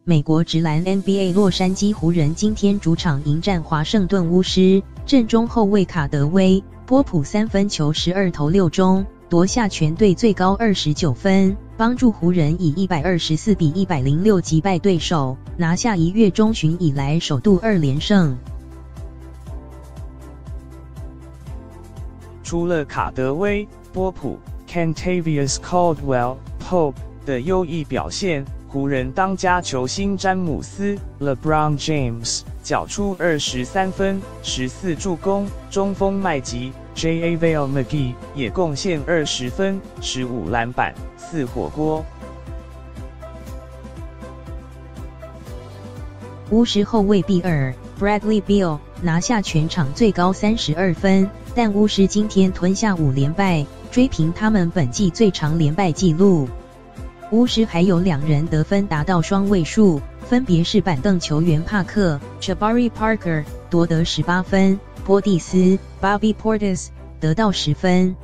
美国职篮 NBA 洛杉矶湖人今天主场迎战华盛顿巫师，阵中后卫卡德威·波普三分球12投6中，夺下全队最高29分，帮助湖人以124比106击败对手，拿下1月中旬以来首度2连胜。除了卡德威、波普、Kentavious Caldwell-Pope 的优异表现，湖人当家球星詹姆斯 （LeBron James） 缴出23分、14助攻，中锋麦吉 （JaVale McGee） 也贡献20分、15篮板、4火锅。巫师后卫比尔 （Bradley Beal） 拿下全场最高32分，但巫师今天吞下5连败，追平他们本季最长连败纪录。巫师还有2人得分达到双位数，分别是板凳球员帕克 （Jabari Parker） 夺得18分，波蒂斯 （Bobby Portis） 得到10分。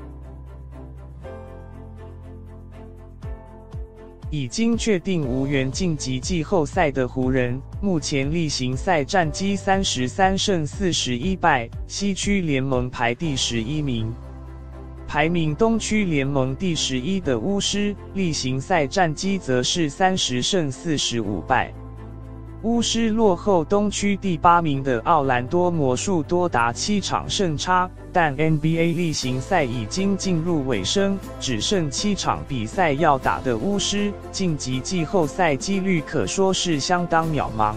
已经确定无缘晋级季后赛的湖人，目前例行赛战绩33胜41败，西区联盟排第11名。排名东区联盟第11的巫师，例行赛战绩则是30胜45败。巫师落后东区第8名的奥兰多魔术多达7场胜差，但 NBA 例行赛已经进入尾声，只剩7场比赛要打的巫师，晋级季后赛几率可说是相当渺茫。